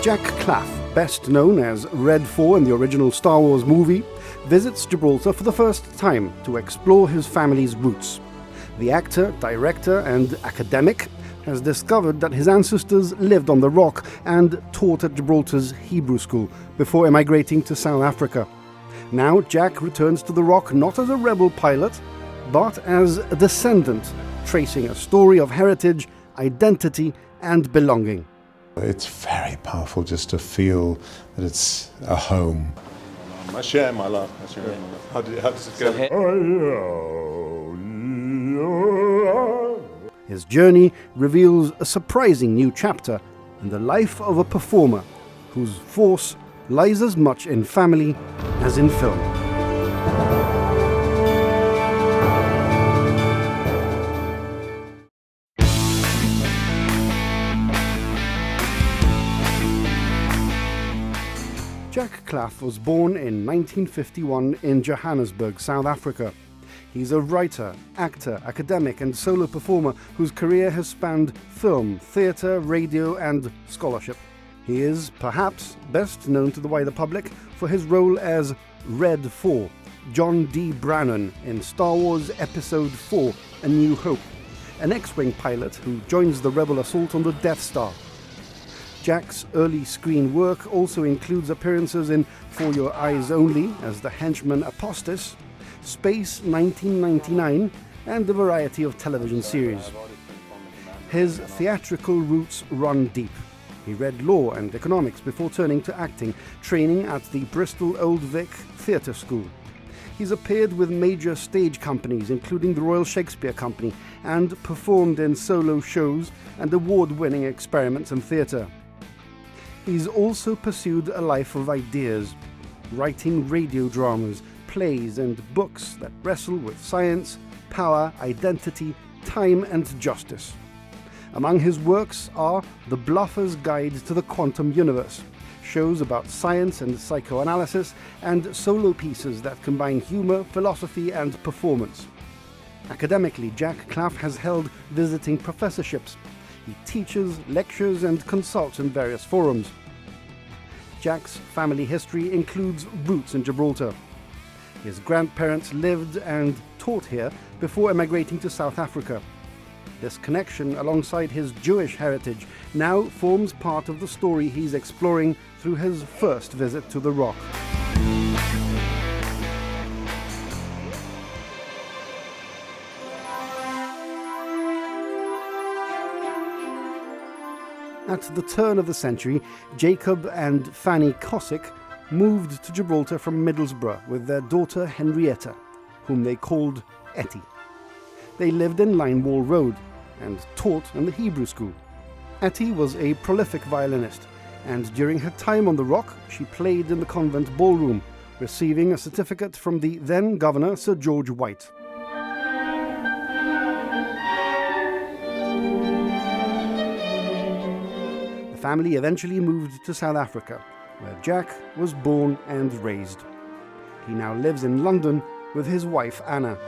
Jack Klaff, best known as Red 4 in the original Star Wars movie, visits Gibraltar for the first time to explore his family's roots. The actor, director, and academic has discovered that his ancestors lived on the rock and taught at Gibraltar's Hebrew school before emigrating to South Africa. Now Jack returns to the rock not as a rebel pilot, but as a descendant, tracing a story of heritage, identity, and belonging. It's very powerful just to feel that it's a home. I share my love. How does it go? His journey reveals a surprising new chapter in the life of a performer whose force lies as much in family as in film. Jack Klaff was born in 1951 in Johannesburg, South Africa. He's a writer, actor, academic and solo performer whose career has spanned film, theatre, radio and scholarship. He is, perhaps, best known to the wider public for his role as Red 4, John D Branon in Star Wars Episode 4, A New Hope, an X-Wing pilot who joins the rebel assault on the Death Star. Jack's early screen work also includes appearances in For Your Eyes Only as the henchman Apostis, Space 1999, and a variety of television series. His theatrical roots run deep. He read law and economics before turning to acting, training at the Bristol Old Vic Theatre School. He's appeared with major stage companies, including the Royal Shakespeare Company, and performed in solo shows and award-winning experiments in theatre. He's also pursued a life of ideas, writing radio dramas, plays and books that wrestle with science, power, identity, time and justice. Among his works are The Bluffer's Guide to the Quantum Universe, shows about science and psychoanalysis, and solo pieces that combine humor, philosophy and performance. Academically, Jack Klaff has held visiting professorships. He teaches, lectures and consults in various forums. Jack's family history includes roots in Gibraltar. His grandparents lived and taught here before emigrating to South Africa. This connection, alongside his Jewish heritage, now forms part of the story he's exploring through his first visit to the Rock. At the turn of the century, Jacob and Fanny Cosick moved to Gibraltar from Middlesbrough with their daughter Henrietta, whom they called Etty. They lived in Linewall Road and taught in the Hebrew school. Etty was a prolific violinist, and during her time on the Rock, she played in the convent ballroom, receiving a certificate from the then Governor Sir George White. The family eventually moved to South Africa, where Jack was born and raised. He now lives in London with his wife Anna.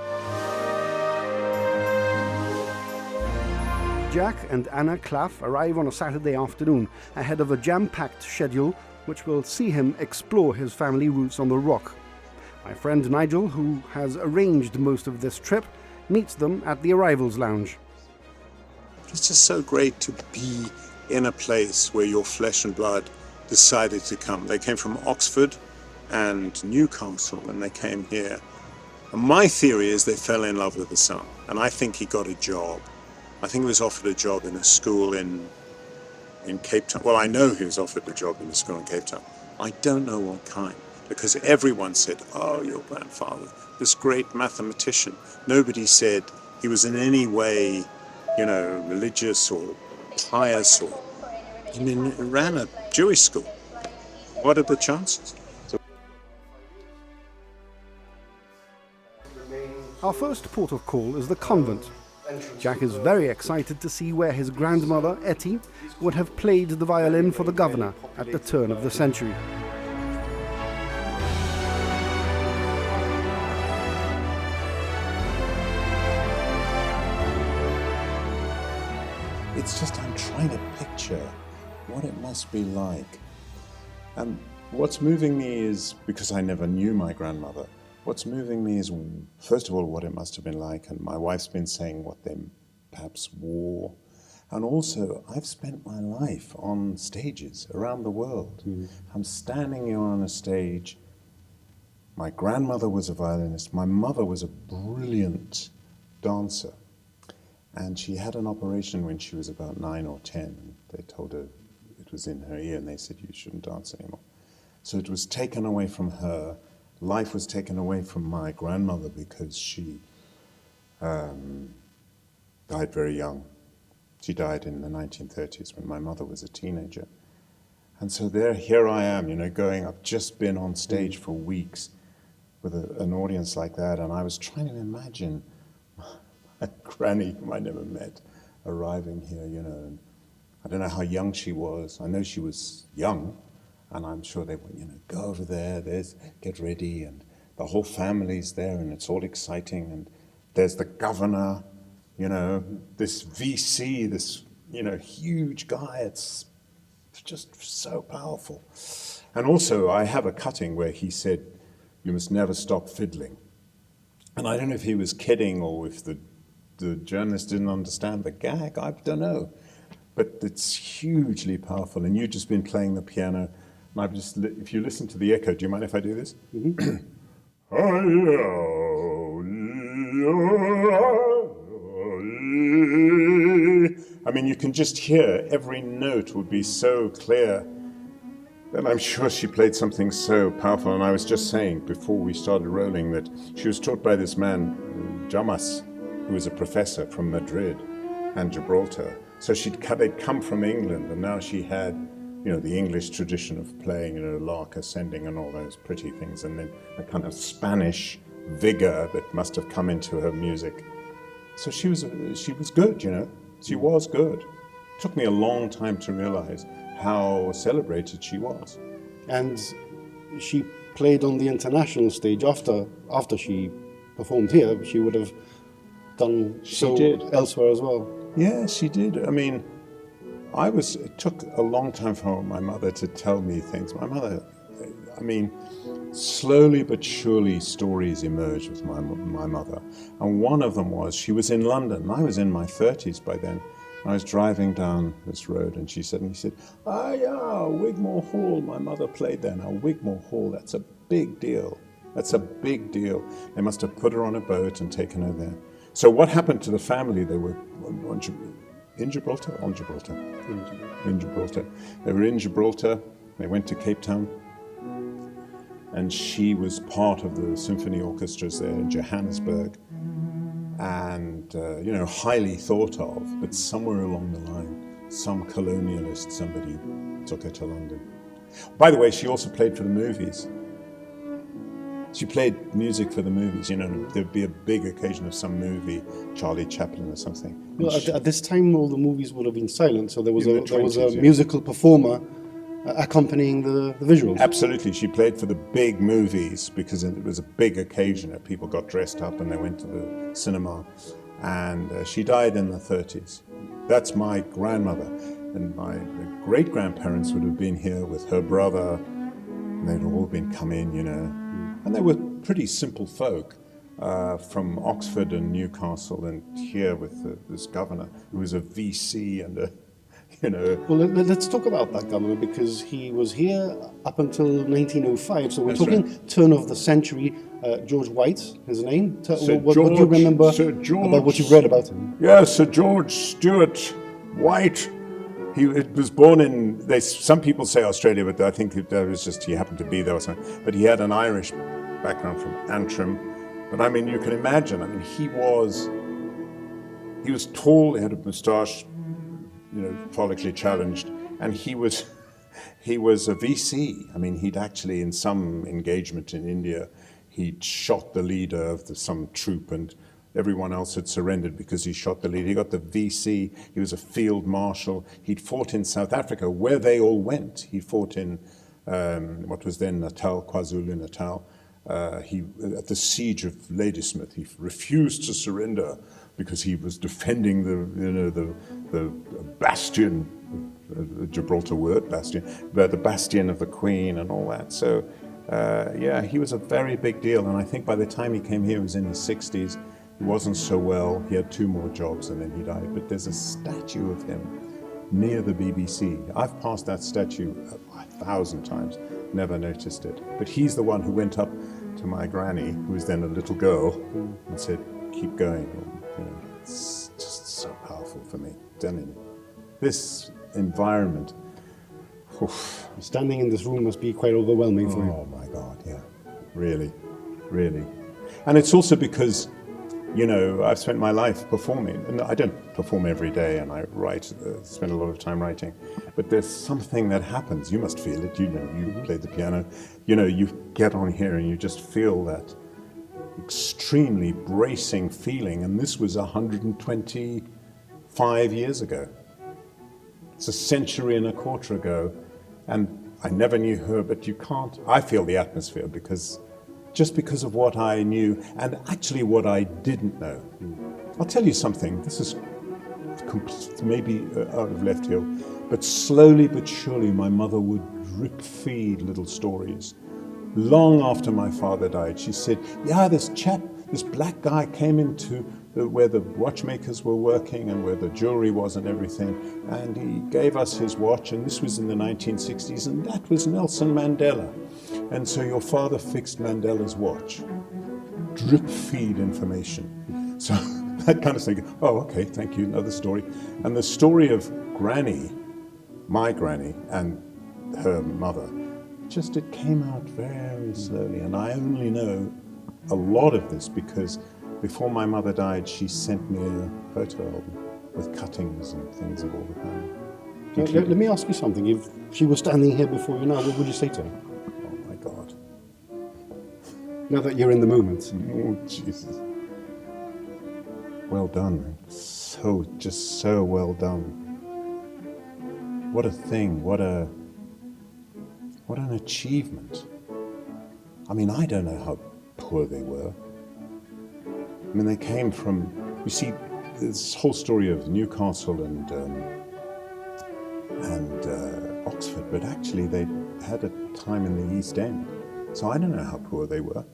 Jack and Anna Klaff arrive on a Saturday afternoon ahead of a jam-packed schedule which will see him explore his family roots on the Rock. My friend Nigel, who has arranged most of this trip, meets them at the arrivals lounge. It's just so great to be in a place where your flesh and blood decided to come. They came from Oxford and Newcastle and they came here. And my theory is they fell in love with the son, and I think he got a job. I think he was offered a job in a school in Cape Town. Well, I know he was offered a job in a school in Cape Town. I don't know what kind, because everyone said, oh, your grandfather, this great mathematician. Nobody said he was in any way, religious or pious, or he ran a Jewish school. What are the chances? Our first port of call is the convent. Jack is very excited to see where his grandmother, Etty, would have played the violin for the governor at the turn of the century. It's just I'm trying to picture what it must be like. And what's moving me is, because I never knew my grandmother, what's moving me is, first of all, what it must have been like. And my wife's been saying what they perhaps wore. And also, I've spent my life on stages around the world. I'm standing here on a stage. My grandmother was a violinist. My mother was a brilliant dancer. And she had an operation when she was about 9 or 10. And they told her it was in her ear, and they said, you shouldn't dance anymore. So it was taken away from her. Life was taken away from my grandmother because she died very young. She died in the 1930s when my mother was a teenager. And so here I am, going, I've just been on stage for weeks with an audience like that, and I was trying to imagine my granny, whom I never met, arriving here, and I don't know how young she was. I know she was young, and I'm sure they went, go over there, get ready, and the whole family's there, and it's all exciting, and there's the governor, this VC, this, huge guy. It's just so powerful. And also, I have a cutting where he said, you must never stop fiddling. And I don't know if he was kidding or if the journalist didn't understand the gag, I don't know. But it's hugely powerful. And you've just been playing the piano. And if you listen to the echo, do you mind if I do this? Mm-hmm. I mean, you can just hear every note would be so clear. And I'm sure she played something so powerful. And I was just saying before we started rolling that she was taught by this man, Jamas, who was a professor from Madrid and Gibraltar. So they'd come from England, and now she had, the English tradition of playing, lark ascending and all those pretty things, and then a kind of Spanish vigor that must have come into her music. So she was good, She was good. It took me a long time to realize how celebrated she was. And she played on the international stage after she performed here. She would have done elsewhere as well. Yeah, she did. I mean, it took a long time for my mother to tell me things. My mother, slowly but surely stories emerged with my mother. And one of them was, she was in London. I was in my 30s by then. I was driving down this road, and she said, Wigmore Hall. My mother played there. Now, Wigmore Hall, that's a big deal. That's a big deal. They must have put her on a boat and taken her there. So what happened to the family? They were in Gibraltar? On Gibraltar. In Gibraltar. They were in Gibraltar. They went to Cape Town. And she was part of the symphony orchestras there in Johannesburg. And, highly thought of. But somewhere along the line, some colonialist, somebody took her to London. By the way, she also played for the movies. She played music for the movies. There'd be a big occasion of some movie, Charlie Chaplin or something. Well, at this time, all the movies would have been silent, so there was a musical performer accompanying the visuals. Absolutely. She played for the big movies because it was a big occasion that people got dressed up and they went to the cinema. And she died in the 30s. That's my grandmother. And my great-grandparents would have been here with her brother. And they'd all been come in, And they were pretty simple folk from Oxford and Newcastle, and here with this governor who was a VC and Well, let's talk about that governor, because he was here up until 1905. So we're talking right. Turn of the century. George White, his name. What do you remember about what you've read about him? Yes, Sir George Stuart White. He was born in, some people say Australia, but I think that was just he happened to be there or something. But he had an Irish background from Antrim. But you can imagine, he was tall, he had a moustache, follically challenged, and he was a VC. He'd actually, in some engagement in India, he'd shot the leader of some troop, and everyone else had surrendered because he shot the leader. He got the VC. He was a field marshal. He'd fought in South Africa, where they all went. He fought in what was then Natal, KwaZulu-Natal. At the siege of Ladysmith, he refused to surrender because he was defending the bastion Gibraltar word, bastion, but the bastion of the Queen and all that. So, yeah, he was a very big deal. And I think by the time he came here, he was in his 60s. He wasn't so well. He had 2 more jobs and then he died. But there's a statue of him near the BBC. I've passed that statue 1,000 times, never noticed it. But he's the one who went up to my granny, who was then a little girl, and said, keep going. You know, it's just so powerful for me. This environment. Oof. Standing in this room must be quite overwhelming for you. Oh my God, yeah. Really, really. And it's also because, you know, I've spent my life performing, and I don't perform every day, and I write, spend a lot of time writing, but there's something that happens. You must feel it. You know, you play the piano. You know, you get on here and you just feel that extremely bracing feeling, and this was 125 years ago. It's a century and a quarter ago, and I never knew her, but you can't. I feel the atmosphere because of what I knew and actually what I didn't know. I'll tell you something. This is maybe out of left field, but slowly but surely my mother would drip feed little stories. Long after my father died, she said, yeah, this black guy came into where the watchmakers were working and where the jewelry was and everything, and he gave us his watch, and this was in the 1960s, and that was Nelson Mandela. And so your father fixed Mandela's watch. Drip feed information. So that kind of thing, oh, okay, thank you, another story. And the story of Granny, my granny, and her mother, just it came out very slowly, and I only know a lot of this because before my mother died, she sent me a photo album with cuttings and things of all the kind. Let me ask you something. If she was standing here before you now, what would you say to her? Oh my God. Now that you're in the moment. Oh, Jesus. Well done. Just so well done. What a thing. What an achievement. I mean, I don't know how poor they were. I mean, they came from, you see, this whole story of Newcastle and Oxford, but actually they had a time in the East End. So I don't know how poor they were.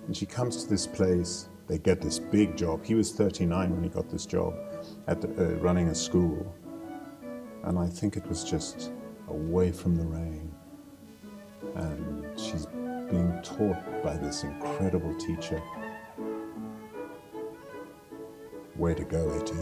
And she comes to this place, they get this big job. He was 39 when he got this job at running a school. And I think it was just away from the rain. And she's being taught by this incredible teacher. Way to go, Eti.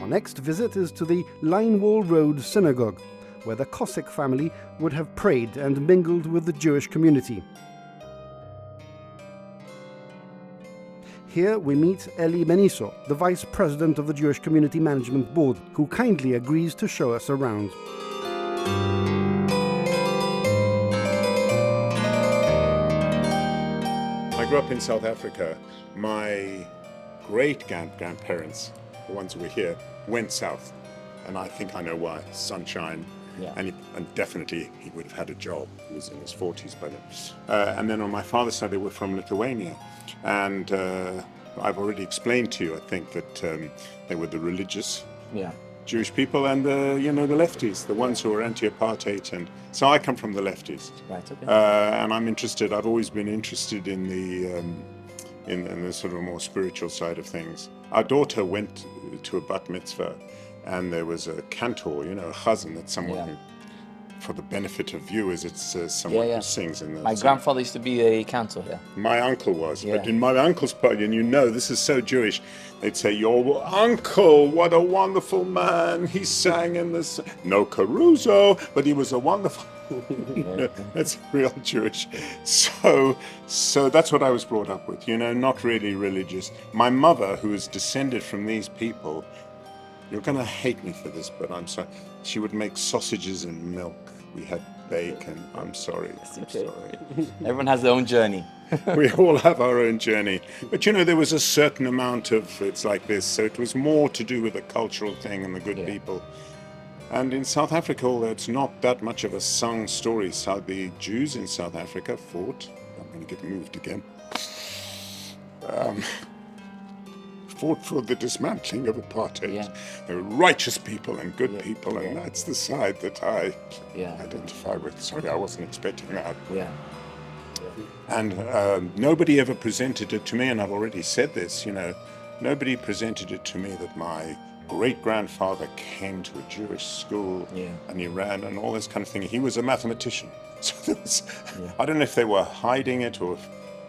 Next visit is to the Linewall Road Synagogue, where the Cossack family would have prayed and mingled with the Jewish community. Here we meet Eli Meniso, the Vice President of the Jewish Community Management Board, who kindly agrees to show us around. I grew up in South Africa. My great-grandparents, the ones who were here, went south, and I think I know why. Sunshine, yeah. and definitely he would have had a job. He was in his 40s by then. And then on my father's side, they were from Lithuania, and I've already explained to you, I think, that they were the religious Jewish people and the lefties, the ones who are anti-apartheid, and so I come from the lefties. Right. Okay. And I'm interested. I've always been interested in the sort of more spiritual side of things. Our daughter went to a bat mitzvah, and there was a cantor, a chazan, that someone who, for the benefit of viewers, it's someone who sings in the. My grandfather used to be a cantor here. My uncle was, but in my uncle's party, and this is so Jewish, they'd say, "Your uncle, what a wonderful man! He sang in this, no Caruso, but he was a wonderful." That's real Jewish. So that's what I was brought up with, not really religious. My mother, who is descended from these people, You're going to hate me for this, but I'm sorry. She would make sausages and milk. We had bacon. I'm sorry. I'm Okay. sorry. Everyone has their own journey. We all have our own journey. But you know, there was a certain amount of it's like this. So it was more to do with the cultural thing and the good people. And in South Africa, although it's not that much of a sung story, the Jews in South Africa fought. I'm going to get moved again. Fought for the dismantling of apartheid. Yeah. They were righteous people and good people, and that's the side that I identify with. Sorry, I wasn't expecting that. Yeah. And nobody ever presented it to me, and I've already said this, you know, nobody presented it to me that my great-grandfather came to a Jewish school and he ran and all this kind of thing. He was a mathematician. So there was, I don't know if they were hiding it or if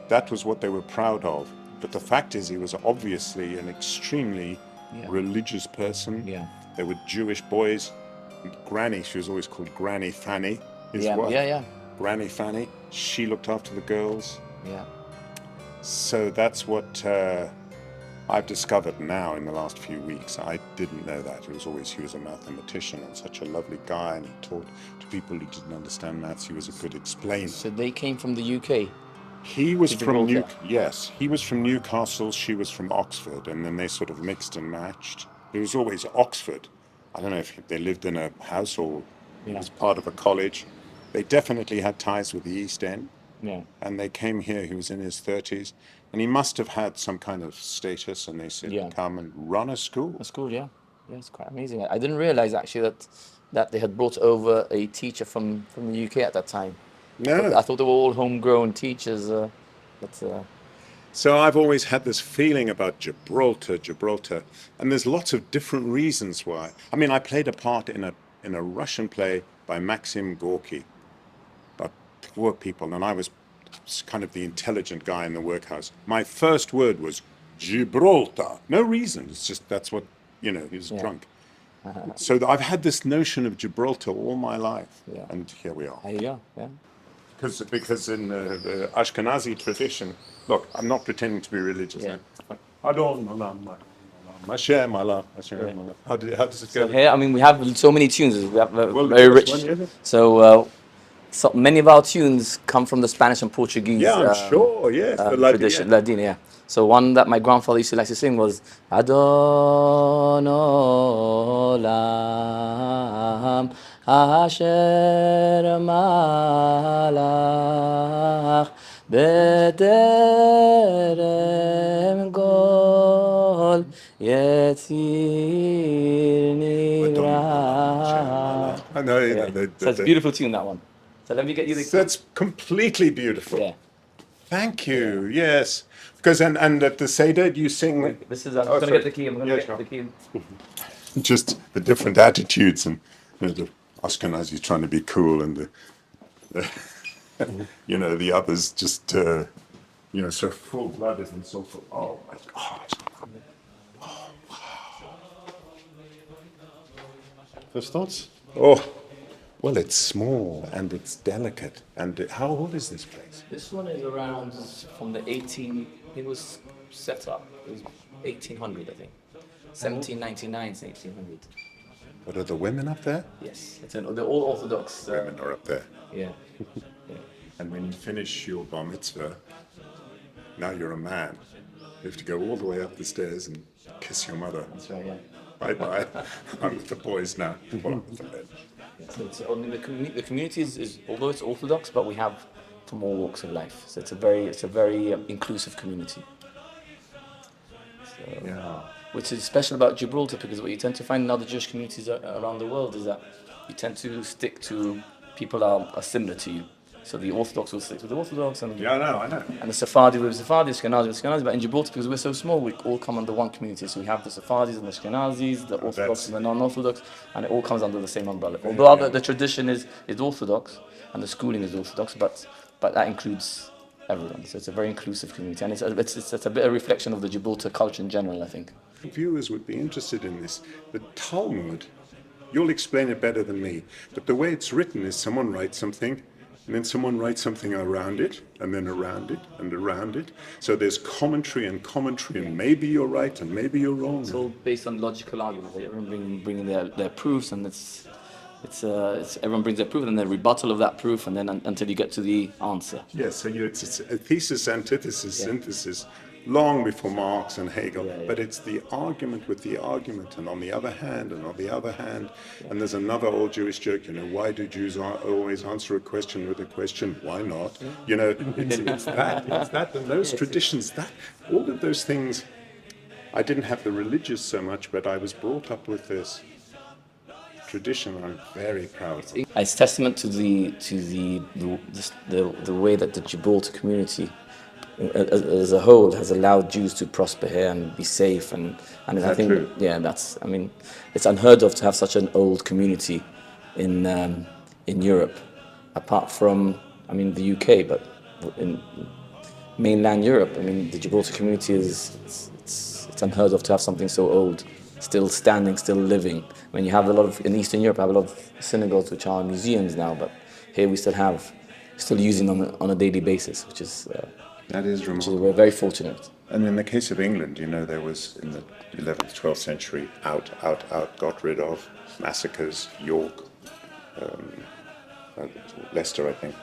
that was what they were proud of. But the fact is, he was obviously an extremely religious person. Yeah. There were Jewish boys. Granny, she was always called Granny Fanny, his Yeah. wife. Yeah. Granny Fanny, she looked after the girls. Yeah. So that's what I've discovered now in the last few weeks. I didn't know that. It was always he was a mathematician and such a lovely guy, and he taught to people who didn't understand maths. He was a good explainer. So they came from the UK. He was from Gibraltar. he was from Newcastle, she was from Oxford, and then they sort of mixed and matched. It was always Oxford. I don't know if they lived in a house or it was part of a college. They definitely had ties with the East End. Yeah. And they came here, he was in his 30s, and he must have had some kind of status, and they said, come and run a school. A school, yeah. Yeah, it's quite amazing. I didn't realize actually that they had brought over a teacher from the UK at that time. No. I thought they were all homegrown teachers. So I've always had this feeling about Gibraltar, and there's lots of different reasons why. I mean, I played a part in a Russian play by Maxim Gorky, about poor people, and I was kind of the intelligent guy in the workhouse. My first word was Gibraltar. No reason. It's just that's what, you know, he was drunk. So I've had this notion of Gibraltar all my life, and here we are. There you go, yeah. Because in the Ashkenazi tradition, look, I'm not pretending to be religious. Yeah. How does it go? So here, I mean, we have so many tunes. We have Well, very this rich. one, yeah. So many of our tunes come from the Spanish and Portuguese. Yeah, I'm sure. Yes, the tradition, Ladina. Yeah. So one that my grandfather used to like to sing was Adon Olam Asher Malach B'terem Gol Yetzir Nivra. I know. So it's a beautiful tune, that one. So let me get you the. That's completely beautiful. Yeah. Thank you. Yes. Because and at the Seder you sing. This is. I'm going to get the key. I'm going to get the key. Just the different attitudes and the Ashkenazi trying to be cool and the you know, the others just you know, so full-blooded and so full. Oh my God. Oh wow. First thoughts? Oh, well, it's small and it's delicate. And how old is this place? This one is around from the 18. It was set up. It was 1800, I think. 1799 to 1800. What are the women up there? Yes, they're all Orthodox. Women are up there. Yeah. And when you finish your bar mitzvah, now you're a man. You have to go all the way up the stairs and kiss your mother. That's right, yeah. Bye-bye. I'm with the boys now. Well, I'm with the men. So it's, I mean, the community is, although it's Orthodox, but we have from all walks of life. So it's a very inclusive community. So, which is special about Gibraltar, because what you tend to find in other Jewish communities around the world is that you tend to stick to people are similar to you. So the Orthodox will stick to the Orthodox, and I know. And the Sephardi with Sephardi, Ashkenazi with Ashkenazi. But in Gibraltar, because we're so small, we all come under one community. So we have the Sephardis and the Ashkenazis, the Orthodox and the non-Orthodox, and it all comes under the same umbrella. Although the tradition is Orthodox and the schooling is Orthodox, but that includes everyone. So it's a very inclusive community, and it's a bit of a reflection of the Gibraltar culture in general, I think. Viewers would be interested in this. The Talmud, you'll explain it better than me, but the way it's written is someone writes something, and then someone writes something around it, and then around it, and around it. So there's commentary, and maybe you're right, and maybe you're wrong. It's all based on logical arguments. Everyone bringing their proofs, and it's everyone brings their proof, and then rebuttal of that proof, and then until you get to the answer. Yes, so it's a thesis, antithesis, synthesis, long before Marx and Hegel. But it's the argument with the argument, and on the other hand, and on the other hand. And there's another old Jewish joke, why do Jews always answer a question with a question? Why not? It's that, and those traditions, all of those things. I didn't have the religious so much, but I was brought up with this tradition. I'm very proud of it. It's testament to the way that the Gibraltar community as a whole has allowed Jews to prosper here and be safe, and I think true? it's unheard of to have such an old community in Europe, apart from the UK, but in mainland Europe, the Gibraltar community it's unheard of to have something so old still standing, still living. You have a lot of, in Eastern Europe, I have a lot of synagogues which are museums now, but here we still using them on a daily basis, which is That is remarkable. we're very fortunate. And in the case of England, there was in the 11th, 12th century, out, got rid of, massacres, York, Leicester, I think.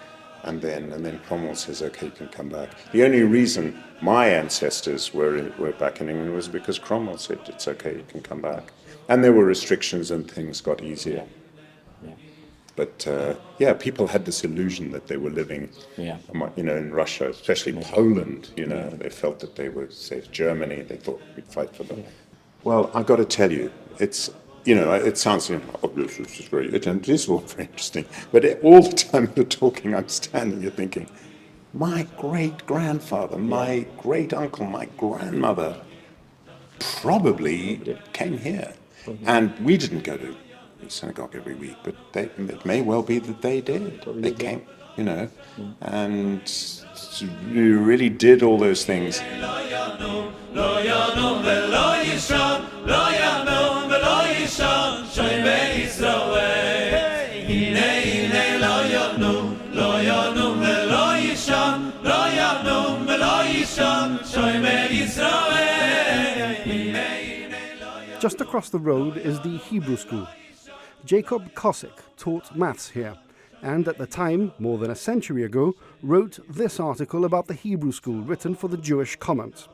And then Cromwell says, okay, you can come back. The only reason my ancestors were back in England was because Cromwell said, it's okay, you can come back. And there were restrictions and things got easier. Yeah. But people had this illusion that they were living, in Russia, especially Poland. They felt that they were safe. Germany, they thought we'd fight for them. Well, I've got to tell you, it sounds, this is very, and it is all very interesting. But all the time you're talking, I'm standing here thinking, my great-grandfather, my great-uncle, my grandmother probably came here. And we didn't go to synagogue every week, but it may well be that they did. They came, and you really did all those things. Just across the road is the Hebrew school. Jacob Kosick taught maths here, and at the time, more than a century ago, wrote this article about the Hebrew school written for the Jewish Comment.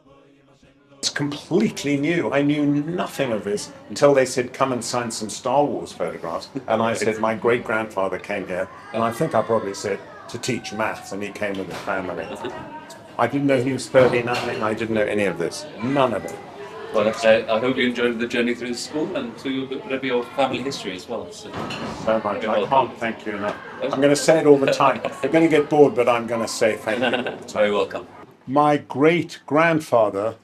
It's completely new. I knew nothing of this until they said, come and sign some Star Wars photographs. And I said, my great-grandfather came here, and I think I probably said, to teach maths, and he came with his family. I didn't know he was 39, I didn't know any of this. None of it. Well, I hope you enjoyed the journey through the school and through your family history as well. So much. I can't thank you enough. I'm going to say it all the time. They're going to get bored, but I'm going to say thank you. Very welcome. My great-grandfather,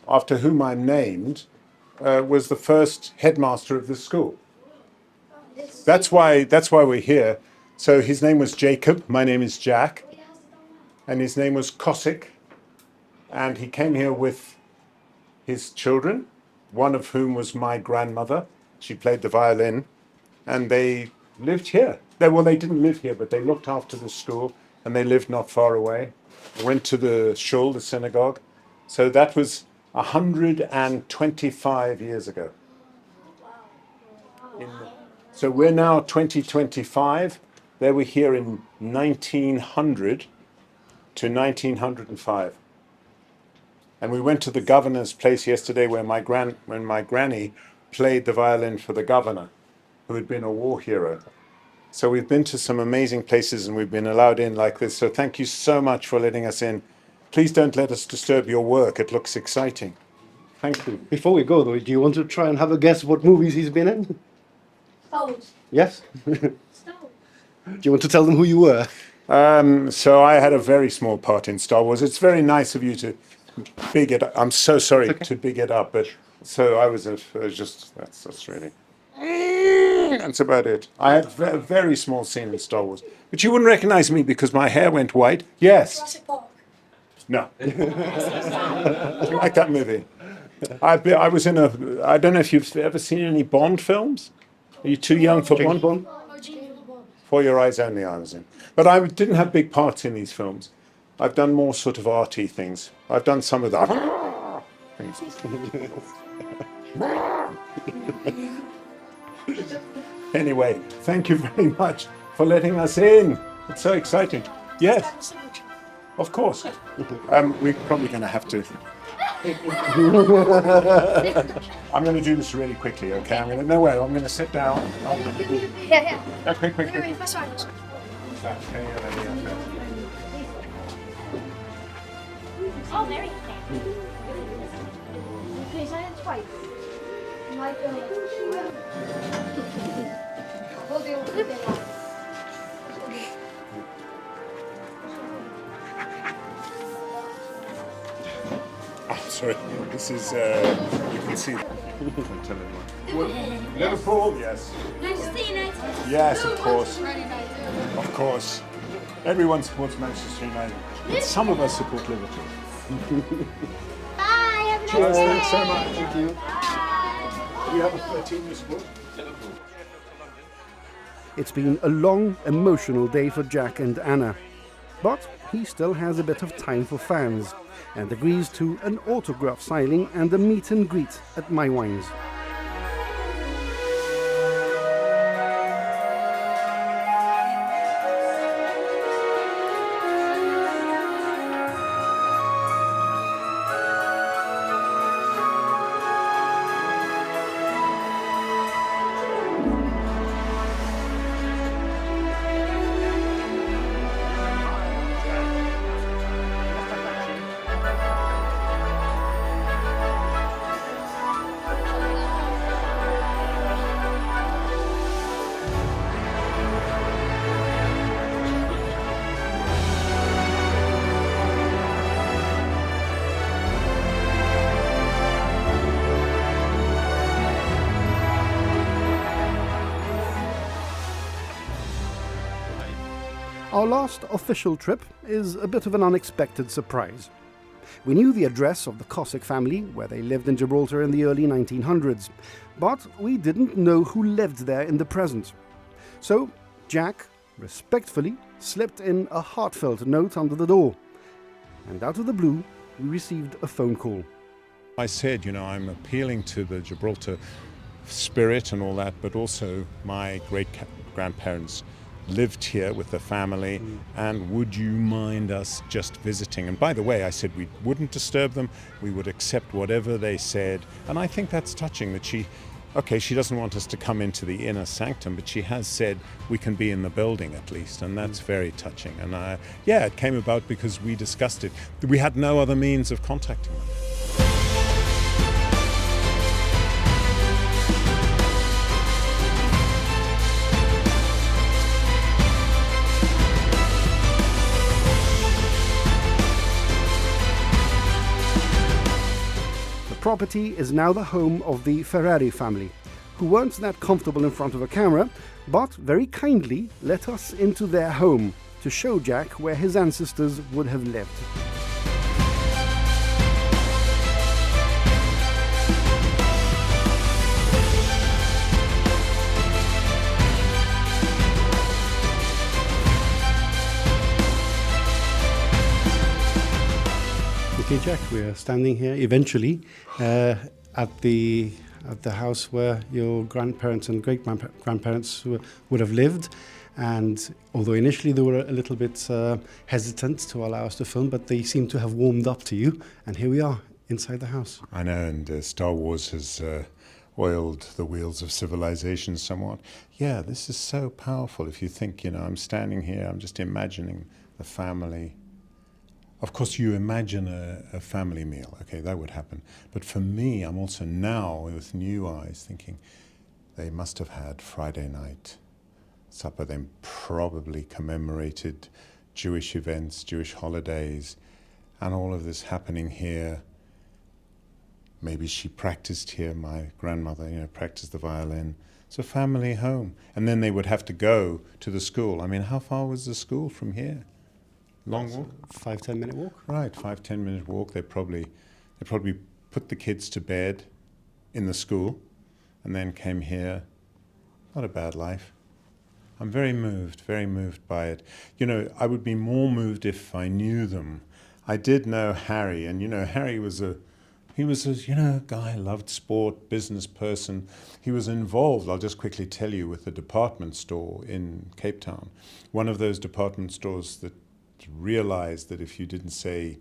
after whom I'm named, was the first headmaster of the school. That's why we're here. So his name was Jacob. My name is Jack. And his name was Kosick. And he came here with his children, one of whom was my grandmother. She played the violin, and they lived here. They didn't live here, but they looked after the school, and they lived not far away. Went to the shul, the synagogue. So that was 125 years ago. So we're now 2025. They were here in 1900 to 1905. And we went to the governor's place yesterday where when my granny played the violin for the governor, who had been a war hero. So we've been to some amazing places and we've been allowed in like this. So thank you so much for letting us in. Please don't let us disturb your work. It looks exciting. Thank you. Before we go, though, do you want to try and have a guess what movies he's been in? Star Wars. Yes? Star Wars. Do you want to tell them who you were? So I had a very small part in Star Wars. It's very nice of you to big it up. I'm so sorry to big it up, but so I was that's really. That's about it. I had a very small scene in Star Wars, but you wouldn't recognize me because my hair went white. Yes. Jurassic Park. No. Do you like that movie? I was in I don't know if you've ever seen any Bond films. Are you too young for Bond? Oh, James Bond. For Your Eyes Only I was in. But I didn't have big parts in these films. I've done more sort of arty things. I've done some of the things. Anyway, thank you very much for letting us in. It's so exciting. Yes, of course. We're probably going to have to. I'm going to do this really quickly, okay? I'm going to sit down. Yeah. Quick. That's fine. Oh, very okay. Please, I had twice. Oh, sorry. This is, you can see. Tell everyone. Liverpool, yes. Manchester United. Yes, of course. Of course. Everyone supports Manchester United. But some of us support Liverpool. Bye. Have a nice Cheers, day. thanks so much. Thank you. Bye. Do you have a team you support? It's been a long, emotional day for Jack and Anna. But he still has a bit of time for fans and agrees to an autograph signing and a meet and greet at My Wines. Our last official trip is a bit of an unexpected surprise. We knew the address of the Cossack family, where they lived in Gibraltar in the early 1900s, but we didn't know who lived there in the present. So Jack respectfully slipped in a heartfelt note under the door, and out of the blue we received a phone call. I said, I'm appealing to the Gibraltar spirit and all that, but also my great-grandparents lived here with the family, and would you mind us just visiting? And by the way, I said we wouldn't disturb them, we would accept whatever they said. And I think that's touching that she doesn't want us to come into the inner sanctum, but she has said we can be in the building at least, and that's very touching. And it came about because we discussed it. We had no other means of contacting them. The property is now the home of the Ferrari family, who weren't that comfortable in front of a camera, but very kindly let us into their home to show Jack where his ancestors would have lived. Okay, Jack, we're standing here eventually at the house where your grandparents and great-grandparents would have lived. And although initially they were a little bit hesitant to allow us to film, but they seem to have warmed up to you. And here we are inside the house. I know, and Star Wars has oiled the wheels of civilization somewhat. Yeah, this is so powerful. If you think, I'm standing here, I'm just imagining the family. Of course, you imagine a family meal. Okay, that would happen. But for me, I'm also now, with new eyes, thinking they must have had Friday night supper. They probably commemorated Jewish events, Jewish holidays, and all of this happening here. Maybe she practiced here, my grandmother, practiced the violin. It's a family home. And then they would have to go to the school. I mean, how far was the school from here? Long walk? 5-10 minute walk? Right, 5-10 minute walk. They probably put the kids to bed in the school and then came here. Not a bad life. I'm very moved by it. You know, I would be more moved if I knew them. I did know Harry, and you know, Harry was a guy, loved sport, business person. He was involved, I'll just quickly tell you, with a department store in Cape Town. One of those department stores that realized that if you didn't say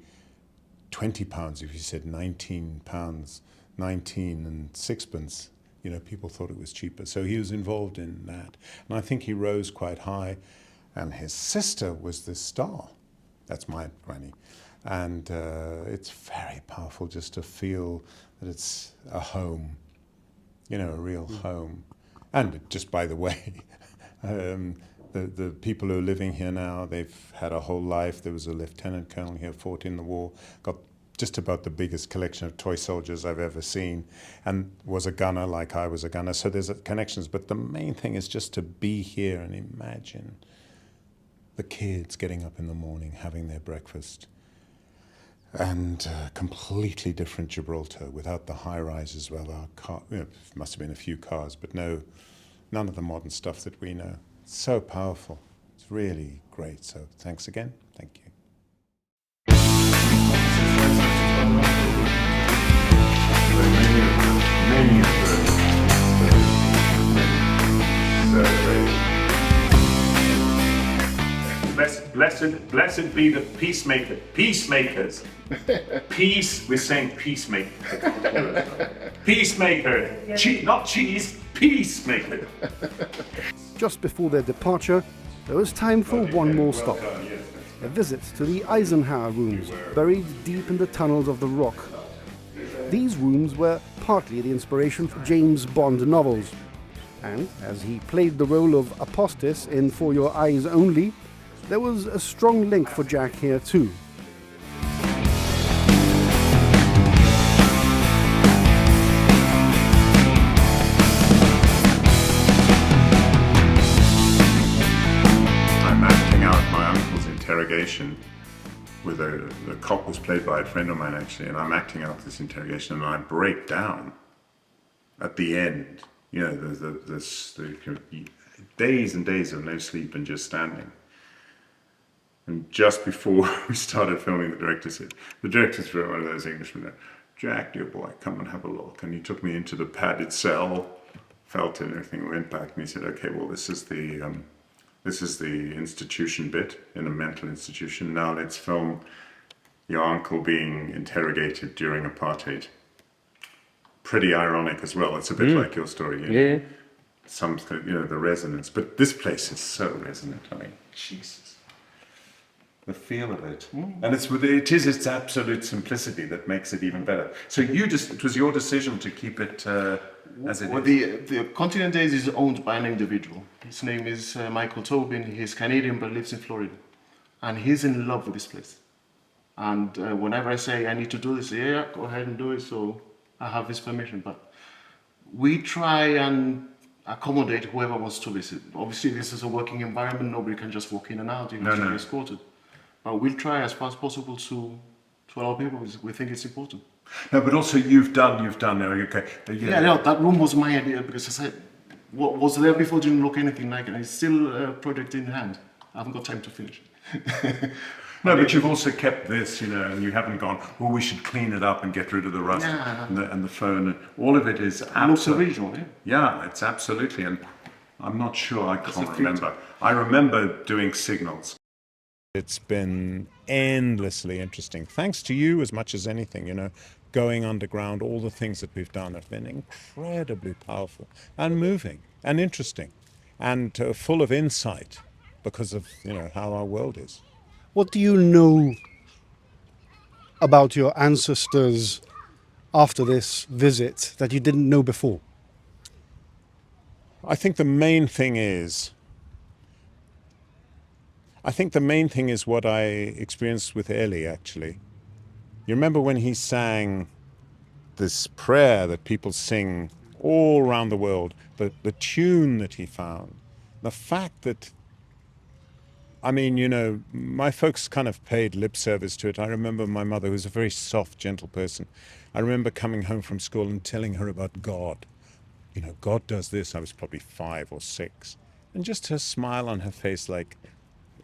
£20, if you said £19, 19 and sixpence, you know, people thought it was cheaper. So he was involved in that. And I think he rose quite high. And his sister was the star. That's my granny. And it's very powerful just to feel that it's a home, you know, a real home. And just by the way, the people who are living here now, they've had a whole life. There was a lieutenant colonel here, fought in the war, got just about the biggest collection of toy soldiers I've ever seen, and was a gunner like I was a gunner. So there's connections. But the main thing is just to be here and imagine the kids getting up in the morning, having their breakfast, and completely different Gibraltar without the high rise as well. Our car, you know, must have been a few cars, but none of the modern stuff that we know. It's so powerful. It's really great. So thanks again. Thank you. Many of Blessed be the peacemakers. Peace, we're saying peacemaker. Peacemaker, not cheese, peacemaker. Just before their departure, there was time for one more stop. A visit to the Eisenhower rooms, buried deep in the tunnels of the rock. These rooms were partly the inspiration for James Bond novels. And as he played the role of Apostis in For Your Eyes Only, there was a strong link for Jack here too. I'm acting out my uncle's interrogation with the cop was played by a friend of mine actually, and I'm acting out this interrogation and I break down at the end. You know, the days and days of no sleep and just standing. And just before we started filming, the director's one of those Englishmen, Jack, dear boy, come and have a look. And he took me into the padded cell, felt it and everything, went back, and he said, okay, well, this is the institution bit in a mental institution. Now let's film your uncle being interrogated during apartheid. Pretty ironic as well. It's a bit like your story. You know? Yeah. Some, you know, the resonance. But this place is so resonant. I mean, Jesus. The feel of it. And it is its absolute simplicity that makes it even better. So it was your decision to keep it as it is? The Continent Days is owned by an individual. His name is Michael Tobin. He's Canadian but lives in Florida. And he's in love with this place. And whenever I say I need to do this, yeah, go ahead and do it. So I have his permission. But we try and accommodate whoever wants to visit. Obviously, this is a working environment. Nobody can just walk in and out. You have to be escorted. But we'll try as far as possible to allow people. We think it's important. No, but also you've done. Okay. Yeah, no, that room was my idea because I said what was there before didn't look anything like it. It's still a project in hand. I haven't got time to finish it. No, but you've also kept this, you know, and you haven't gone, well, we should clean it up and get rid of the rust and the phone. All of it is absolutely original, yeah. Yeah, it's absolutely. And I'm not sure, I can't remember. I remember doing signals. It's been endlessly interesting. Thanks to you as much as anything, you know, going underground, all the things that we've done have been incredibly powerful and moving and interesting and full of insight because of, you know, how our world is. What do you know about your ancestors after this visit that you didn't know before? I think the main thing is what I experienced with Eli, actually. You remember when he sang this prayer that people sing all around the world, the tune that he found, the fact that, I mean, you know, my folks kind of paid lip service to it. I remember my mother, who was a very soft, gentle person. I remember coming home from school and telling her about God. You know, God does this. I was probably 5 or 6. And just her smile on her face, like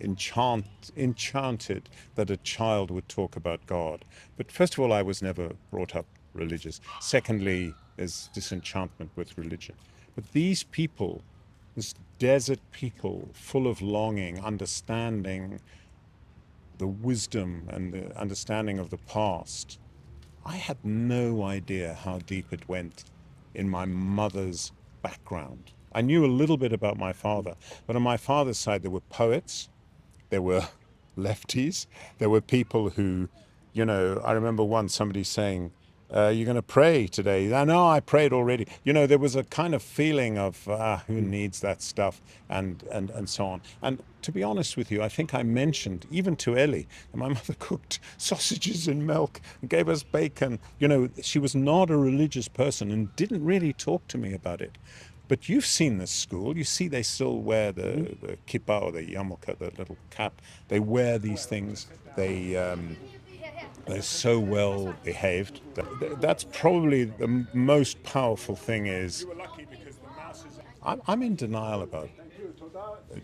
enchanted that a child would talk about God. But first of all, I was never brought up religious. Secondly, there's disenchantment with religion. But these people, this desert people, full of longing, understanding the wisdom and the understanding of the past, I had no idea how deep it went in my mother's background. I knew a little bit about my father, but on my father's side there were poets, there were lefties, there were people who, you know, I remember once somebody saying, you're going to pray today. No, I prayed already. You know, there was a kind of feeling of who needs that stuff and so on. And to be honest with you, I think I mentioned, even to Ellie, that my mother cooked sausages in milk and gave us bacon. You know, she was not a religious person and didn't really talk to me about it. But you've seen this school. You see they still wear the kippa or the yarmulke, the little cap. They wear these things. They're so well behaved. That's probably the most powerful thing is I'm in denial about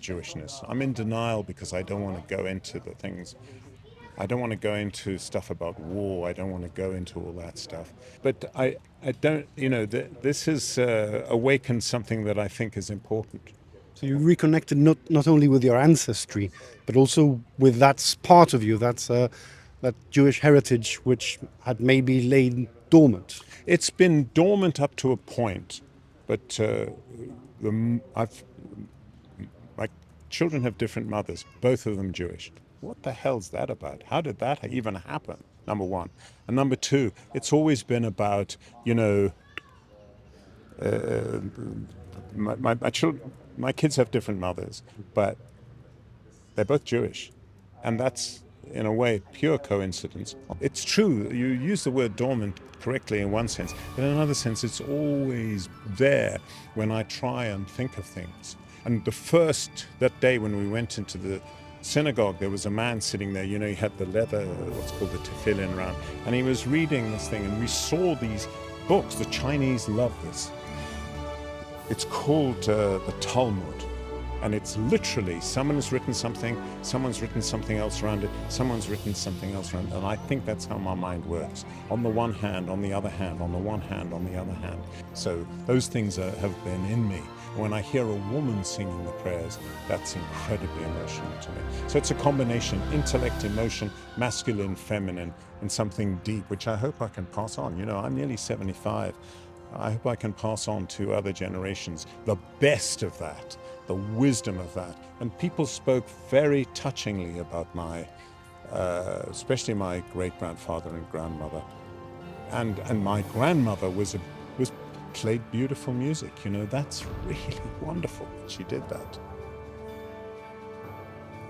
Jewishness. I'm in denial because I don't want to go into the things. I don't want to go into stuff about war. I don't want to go into all that stuff. But I don't, you know, this has awakened something that I think is important. So you reconnected not only with your ancestry, but also with that part of you, that Jewish heritage which had maybe lain dormant. It's been dormant up to a point, but my children have different mothers, both of them Jewish. What the hell's that about? How did that even happen? Number one. And number two, it's always been about, you know, my kids have different mothers, but they're both Jewish. And that's, in a way, pure coincidence. It's true, you use the word dormant correctly in one sense, but in another sense, it's always there when I try and think of things. And that day when we went into the synagogue, there was a man sitting there, you know, he had the leather, what's called the tefillin around, and he was reading this thing, and we saw these books. The Chinese love this. It's called the Talmud. And it's literally, someone's written something else around it, someone's written something else around it. And I think that's how my mind works. On the one hand, on the other hand, on the one hand, on the other hand. So those things have been in me. When I hear a woman singing the prayers, that's incredibly emotional to me. So it's a combination, intellect, emotion, masculine, feminine, and something deep, which I hope I can pass on. You know, I'm nearly 75. I hope I can pass on to other generations the best of that, the wisdom of that. And people spoke very touchingly about especially my great-grandfather and grandmother. And my grandmother played beautiful music. You know, that's really wonderful that she did that.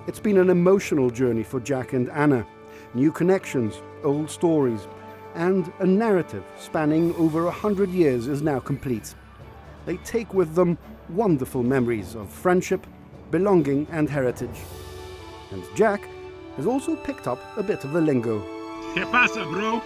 It's been an emotional journey for Jack and Anna. New connections, old stories, and a narrative spanning over 100 years is now complete. They take with them wonderful memories of friendship, belonging, and heritage. And Jack has also picked up a bit of the lingo. ¿Qué pasa, bro?